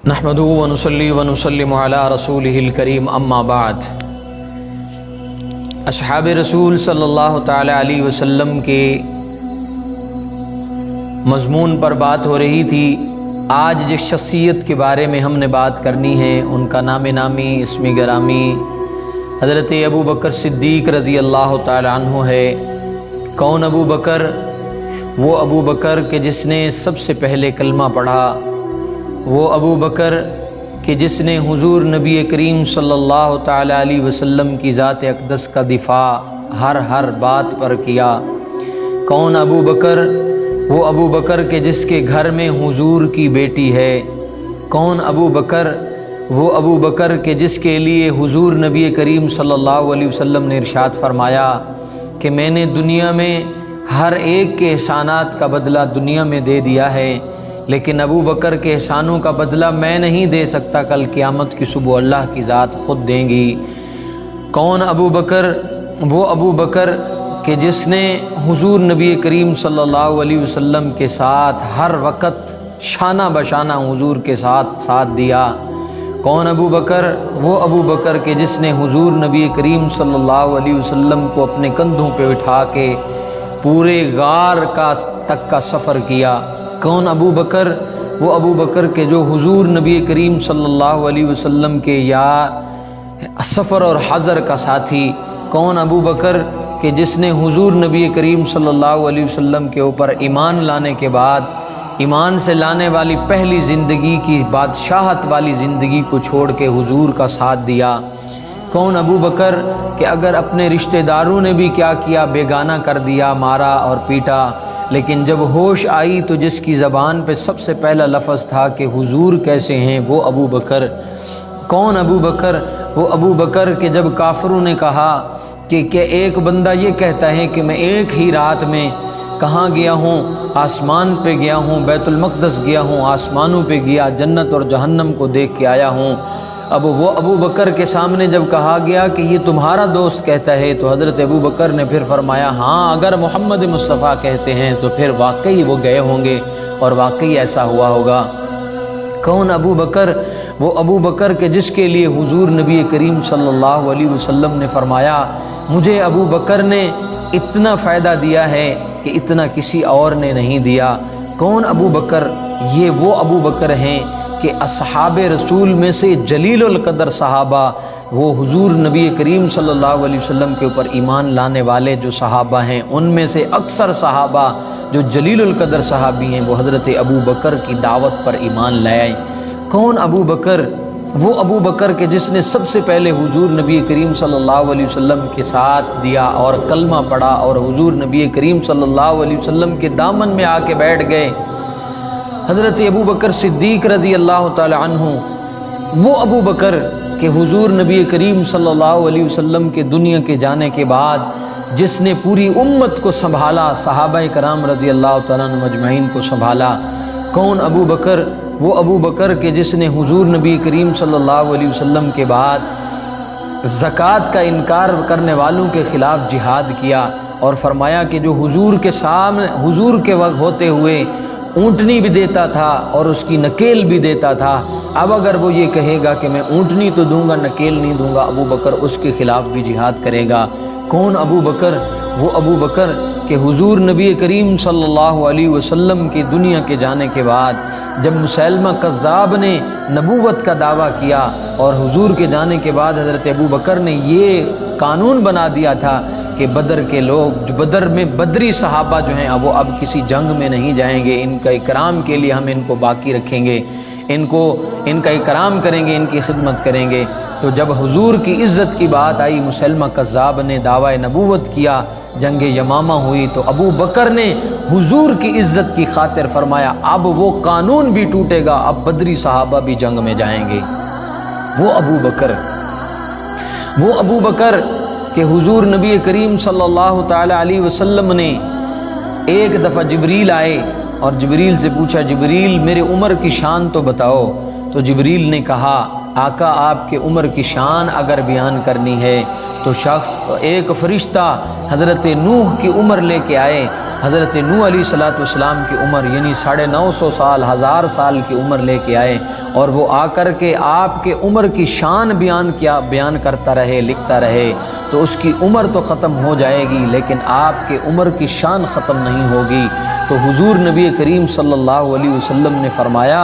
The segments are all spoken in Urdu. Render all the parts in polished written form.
نحمدہ ونصلی ونسلم علی رسولہ الکریم اما بعد۔ اصحاب رسول صلی اللہ تعالی علیہ وسلم کے مضمون پر بات ہو رہی تھی۔ آج جس شخصیت کے بارے میں ہم نے بات کرنی ہے ان کا نام نامی اسم گرامی حضرت ابو بکر صدیق رضی اللہ تعالی عنہ ہے۔ کون ابو بکر؟ وہ ابو بکر کہ جس نے سب سے پہلے کلمہ پڑھا، وہ ابو بکر کہ جس نے حضور نبی کریم صلی اللہ تعالی علیہ وسلم کی ذات اقدس کا دفاع ہر بات پر کیا۔ کون ابو بکر؟ وہ ابو بکر کہ جس کے گھر میں حضور کی بیٹی ہے۔ کون ابو بکر؟ وہ ابو بکر کہ جس کے لیے حضور نبی کریم صلی اللہ علیہ وسلم نے ارشاد فرمایا کہ میں نے دنیا میں ہر ایک کے احسانات کا بدلہ دنیا میں دے دیا ہے، لیکن ابو بکر کے احسانوں کا بدلہ میں نہیں دے سکتا، کل قیامت کی صبح اللہ کی ذات خود دیں گی۔ کون ابو بکر؟ وہ ابو بکر کہ جس نے حضور نبی کریم صلی اللہ علیہ وسلم کے ساتھ ہر وقت شانہ بشانہ حضور کے ساتھ دیا۔ کون ابو بکر؟ وہ ابو بکر کہ جس نے حضور نبی کریم صلی اللہ علیہ وسلم کو اپنے کندھوں پہ اٹھا کے پورے غار تک کا سفر کیا۔ کون ابو بکر؟ وہ ابو بکر کہ جو حضور نبی کریم صلی اللہ علیہ وسلم کے یا سفر اور حضر کا ساتھی۔ کون ابو بکر کہ جس نے حضور نبی کریم صلی اللہ علیہ وسلم کے اوپر ایمان لانے کے بعد ایمان سے لانے والی پہلی زندگی کی بادشاہت والی زندگی کو چھوڑ کے حضور کا ساتھ دیا۔ کون ابو بکر کہ اگر اپنے رشتہ داروں نے بھی کیا کیا، بیگانہ کر دیا، مارا اور پیٹا، لیکن جب ہوش آئی تو جس کی زبان پہ سب سے پہلا لفظ تھا کہ حضور کیسے ہیں، وہ ابو بکر۔ کون ابو بکر؟ وہ ابو بکر کہ جب کافروں نے کہا کہ ایک بندہ یہ کہتا ہے کہ میں ایک ہی رات میں کہاں گیا ہوں، آسمان پہ گیا ہوں، بیت المقدس گیا ہوں، آسمانوں پہ گیا، جنت اور جہنم کو دیکھ کے آیا ہوں۔ اب وہ ابو بکر کے سامنے جب کہا گیا کہ یہ تمہارا دوست کہتا ہے تو حضرت ابو بکر نے پھر فرمایا ہاں اگر محمد مصطفیٰ کہتے ہیں تو پھر واقعی وہ گئے ہوں گے اور واقعی ایسا ہوا ہوگا۔ کون ابو بکر؟ وہ ابو بکر کہ جس کے لیے حضور نبی کریم صلی اللہ علیہ وسلم نے فرمایا مجھے ابو بکر نے اتنا فائدہ دیا ہے کہ اتنا کسی اور نے نہیں دیا۔ کون ابو بکر؟ یہ وہ ابو بکر ہیں کہ اصحاب رسول میں سے جلیل القدر صحابہ، وہ حضور نبی کریم صلی اللہ علیہ وسلم کے اوپر ایمان لانے والے جو صحابہ ہیں ان میں سے اکثر صحابہ جو جلیل القدر صحابی ہیں وہ حضرت ابو بکر کی دعوت پر ایمان لائے۔ کون ابو بکر؟ وہ ابو بکر کہ جس نے سب سے پہلے حضور نبی کریم صلی اللہ علیہ وسلم کے ساتھ دیا اور کلمہ پڑھا اور حضور نبی کریم صلی اللہ علیہ وسلم کے دامن میں آ کے بیٹھ گئے۔ حضرت ابو بکر صدیق رضی اللہ تعالی عنہ، وہ ابو بکر کہ حضور نبی کریم صلی اللہ علیہ وسلم کے دنیا کے جانے کے بعد جس نے پوری امت کو سنبھالا، صحابہ کرام رضی اللہ تعالیٰ عنہ مجمعین کو سنبھالا۔ کون ابو بکر؟ وہ ابو بکر کہ جس نے حضور نبی کریم صلی اللہ علیہ وسلم کے بعد زکوٰۃ کا انکار کرنے والوں کے خلاف جہاد کیا اور فرمایا کہ جو حضور کے سامنے حضور کے وقت ہوتے ہوئے اونٹنی بھی دیتا تھا اور اس کی نکیل بھی دیتا تھا، اب اگر وہ یہ کہے گا کہ میں اونٹنی تو دوں گا نکیل نہیں دوں گا، ابو بکر اس کے خلاف بھی جہاد کرے گا۔ کون ابو بکر؟ وہ ابو بکر کہ حضور نبی کریم صلی اللہ علیہ وسلم کی دنیا کے جانے کے بعد جب مسیلمہ کذاب نے نبوت کا دعویٰ کیا اور حضور کے جانے کے بعد حضرت ابو بکر نے یہ قانون بنا دیا تھا کہ بدر کے لوگ جو بدر میں بدری صحابہ جو ہیں وہ اب کسی جنگ میں نہیں جائیں گے، ان کا اکرام کے لیے ہم ان کو باقی رکھیں گے، ان کا اکرام کریں گے، ان کی خدمت کریں گے۔ تو جب حضور کی عزت کی بات آئی، مسیلمہ کذاب نے دعویٰ نبوت کیا، جنگ یمامہ ہوئی، تو ابو بکر نے حضور کی عزت کی خاطر فرمایا اب وہ قانون بھی ٹوٹے گا، اب بدری صحابہ بھی جنگ میں جائیں گے۔ وہ ابو بکر کہ حضور نبی کریم صلی اللہ تعالی علیہ وسلم نے ایک دفعہ جبریل آئے اور جبریل سے پوچھا جبریل میرے عمر کی شان تو بتاؤ، تو جبریل نے کہا آقا آپ کے عمر کی شان اگر بیان کرنی ہے تو ایک فرشتہ حضرت نوح کی عمر لے کے آئے، حضرت نوح علیہ السلام کی عمر یعنی 950 سال 1000 سال کی عمر لے کے آئے اور وہ آ کر کے آپ کے عمر کی شان بیان کرتا رہے، لکھتا رہے، تو اس کی عمر تو ختم ہو جائے گی لیکن آپ کے عمر کی شان ختم نہیں ہوگی۔ تو حضور نبی کریم صلی اللہ علیہ وسلم نے فرمایا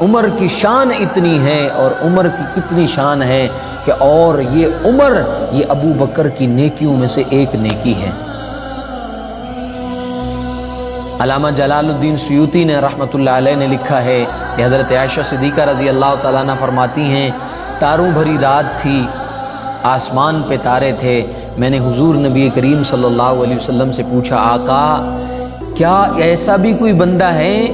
عمر کی شان اتنی ہے، اور عمر کی کتنی شان ہے کہ اور یہ عمر یہ ابو بکر کی نیکیوں میں سے ایک نیکی ہے۔ علامہ جلال الدین سیوطی نے رحمۃ اللہ علیہ نے لکھا ہے کہ حضرت عائشہ صدیقہ رضی اللہ تعالیٰ عنہ فرماتی ہیں تاروں بھری رات تھی، آسمان پہ تارے تھے، میں نے حضور نبی کریم صلی اللہ علیہ وسلم سے پوچھا آقا کیا ایسا بھی کوئی بندہ ہے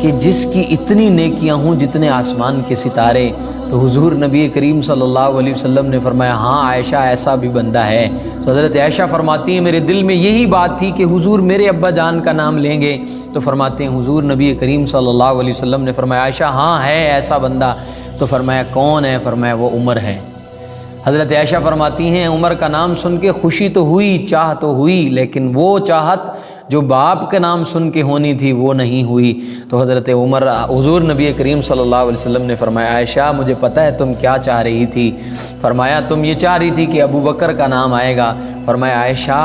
کہ جس کی اتنی نیکیاں ہوں جتنے آسمان کے ستارے؟ تو حضور نبی کریم صلی اللہ علیہ وسلم نے فرمایا ہاں عائشہ ایسا بھی بندہ ہے۔ تو حضرت عائشہ فرماتی ہیں میرے دل میں یہی بات تھی کہ حضور میرے ابا جان کا نام لیں گے، تو فرماتے ہیں حضور نبی کریم صلی اللہ علیہ وسلم نے فرمایا عائشہ ہاں ہے ایسا بندہ، تو فرمایا کون ہے؟ فرمایا وہ عمر ہے۔ حضرت عائشہ فرماتی ہیں عمر کا نام سن کے خوشی تو ہوئی، چاہ تو ہوئی، لیکن وہ چاہت جو باپ کا نام سن کے ہونی تھی وہ نہیں ہوئی۔ تو حضرت عمر حضور نبی کریم صلی اللہ علیہ وسلم نے فرمایا عائشہ مجھے پتہ ہے تم کیا چاہ رہی تھی۔ فرمایا تم یہ چاہ رہی تھی کہ ابو بکر کا نام آئے گا۔ فرمایا عائشہ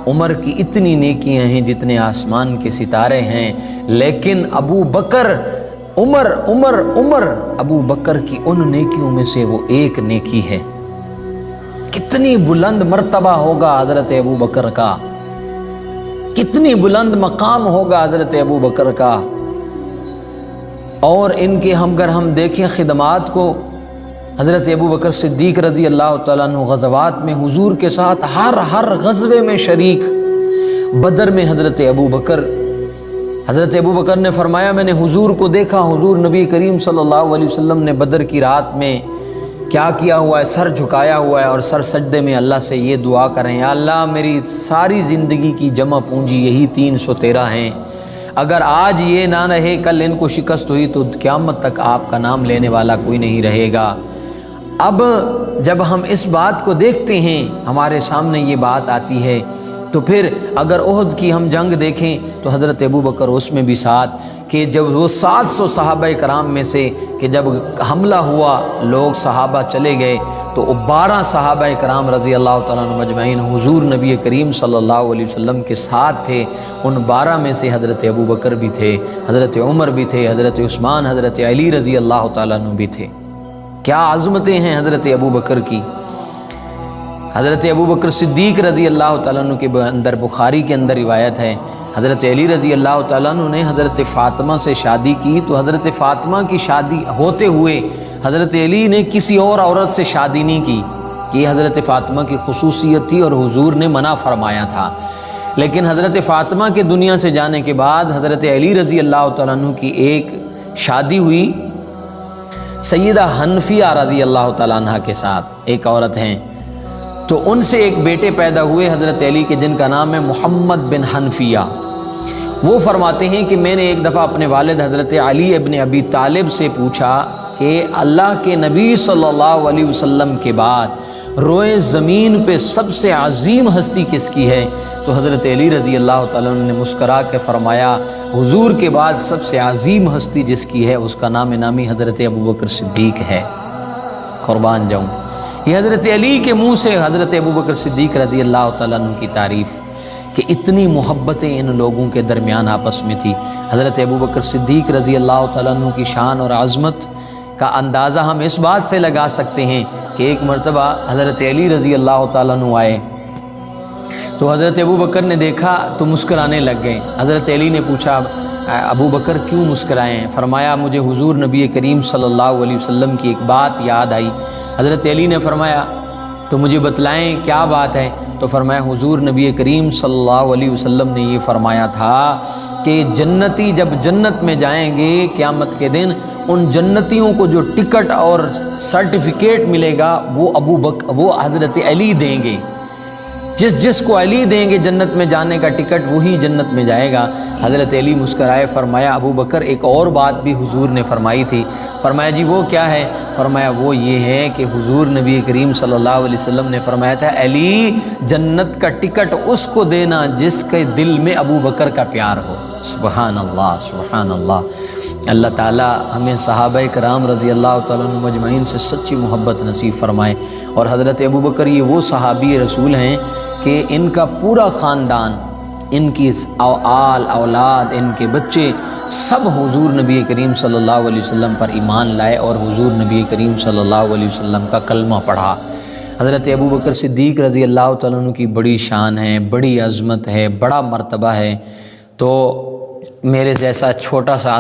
عمر کی اتنی نیکیاں ہیں جتنے آسمان کے ستارے ہیں، لیکن ابو بکر عمر ابو بکر کی ان نیکیوں میں سے وہ ایک نیکی ہے۔ کتنی بلند مرتبہ ہوگا حضرت ابو بکر کا، کتنی بلند مقام ہوگا حضرت ابو بکر کا۔ اور ان کے اگر ہم دیکھیں خدمات کو، حضرت ابو بکر صدیق رضی اللہ تعالیٰ عنہ غزوات میں حضور کے ساتھ ہر غزوے میں شریک۔ بدر میں حضرت ابو بکر نے فرمایا میں نے حضور کو دیکھا، حضور نبی کریم صلی اللہ علیہ وسلم نے بدر کی رات میں کیا کیا ہوا ہے، سر جھکایا ہوا ہے اور سر سجدے میں اللہ سے یہ دعا کریں یا اللہ میری ساری زندگی کی جمع پونجی یہی 313 ہیں، اگر آج یہ نہ رہے کل ان کو شکست ہوئی تو قیامت تک آپ کا نام لینے والا کوئی نہیں رہے گا۔ اب جب ہم اس بات کو دیکھتے ہیں ہمارے سامنے یہ بات آتی ہے، تو پھر اگر احد کی ہم جنگ دیکھیں تو حضرت ابو بکر اس میں بھی ساتھ، کہ جب وہ 700 صحابہ کرام میں سے کہ جب حملہ ہوا لوگ صحابہ چلے گئے تو 12 صحابہ کرام رضی اللہ تعالیٰ عنہ مجمعین حضور نبی کریم صلی اللہ علیہ وسلم کے ساتھ تھے۔ ان 12 میں سے حضرت ابو بکر بھی تھے، حضرت عمر بھی تھے، حضرت عثمان، حضرت علی رضی اللہ تعالیٰ عنہ بھی تھے۔ کیا عظمتیں ہیں حضرت ابو بکر کی۔ حضرت ابو بکر صدیق رضی اللہ تعالیٰ عنہ کے اندر بخاری کے اندر روایت ہے حضرت علی رضی اللہ تعالیٰ عنہ نے حضرت فاطمہ سے شادی کی، تو حضرت فاطمہ کی شادی ہوتے ہوئے حضرت علی نے کسی اور عورت سے شادی نہیں کی، کہ حضرت فاطمہ کی خصوصیت تھی اور حضور نے منع فرمایا تھا۔ لیکن حضرت فاطمہ کے دنیا سے جانے کے بعد حضرت علی رضی اللہ تعالیٰ عنہ کی ایک شادی ہوئی سیدہ حنفیہ رضی اللہ تعالیٰ عنہ کے ساتھ، ایک عورت ہیں، تو ان سے ایک بیٹے پیدا ہوئے حضرت علی کے جن کا نام ہے محمد بن حنفیہ۔ وہ فرماتے ہیں کہ میں نے ایک دفعہ اپنے والد حضرت علی ابن ابی طالب سے پوچھا کہ اللہ کے نبی صلی اللہ علیہ وسلم کے بعد روئے زمین پہ سب سے عظیم ہستی کس کی ہے؟ تو حضرت علی رضی اللہ تعالیٰ عنہ نے مسکرا کے فرمایا حضور کے بعد سب سے عظیم ہستی جس کی ہے اس کا نامی حضرت ابو بکر صدیق ہے۔ قربان جاؤں، یہ حضرت علی کے منہ سے حضرت ابو بکر صدیق رضی اللہ تعالیٰ عنہ کی تعریف کہ اتنی محبتیں ان لوگوں کے درمیان آپس میں تھی۔ حضرت ابو بکر صدیق رضی اللہ تعالیٰ عنہ کی شان اور عظمت کا اندازہ ہم اس بات سے لگا سکتے ہیں کہ ایک مرتبہ حضرت علی رضی اللہ تعالیٰ عنہ آئے تو حضرت ابو بکر نے دیکھا تو مسکرانے لگ گئے۔ حضرت علی نے پوچھا ابو بکر کیوں مسکرائیں؟ فرمایا مجھے حضور نبی کریم صلی اللہ علیہ وسلم کی ایک بات یاد آئی۔ حضرت علی نے فرمایا تو مجھے بتلائیں کیا بات ہے؟ تو فرمایا حضور نبی کریم صلی اللہ علیہ وسلم نے یہ فرمایا تھا کہ جنتی جب جنت میں جائیں گے قیامت کے دن ان جنتیوں کو جو ٹکٹ اور سرٹیفکیٹ ملے گا وہ حضرت علی دیں گے۔ جس کو علی دیں گے جنت میں جانے کا ٹکٹ وہی جنت میں جائے گا۔ حضرت علی مسکرائے، فرمایا ابو بکر ایک اور بات بھی حضور نے فرمائی تھی۔ فرمایا جی وہ کیا ہے؟ فرمایا وہ یہ ہے کہ حضور نبی کریم صلی اللہ علیہ وسلم نے فرمایا تھا علی جنت کا ٹکٹ اس کو دینا جس کے دل میں ابو بکر کا پیار ہو۔ سبحان اللہ سبحان اللہ۔ اللہ تعالیٰ ہمیں صحابہ کرام رضی اللہ تعالیٰ عنہ مجمعین سے سچی محبت نصیب فرمائے۔ اور حضرت ابوبکر یہ وہ صحابی رسول ہیں کہ ان کا پورا خاندان، ان کی آل اولاد، ان کے بچے سب حضور نبی کریم صلی اللہ علیہ وسلم پر ایمان لائے اور حضور نبی کریم صلی اللہ علیہ وسلم کا کلمہ پڑھا۔ حضرت ابوبکر صدیق رضی اللہ تعالیٰ عنہ کی بڑی شان ہے، بڑی عظمت ہے، بڑا مرتبہ ہے۔ تو میرے جیسا چھوٹا سا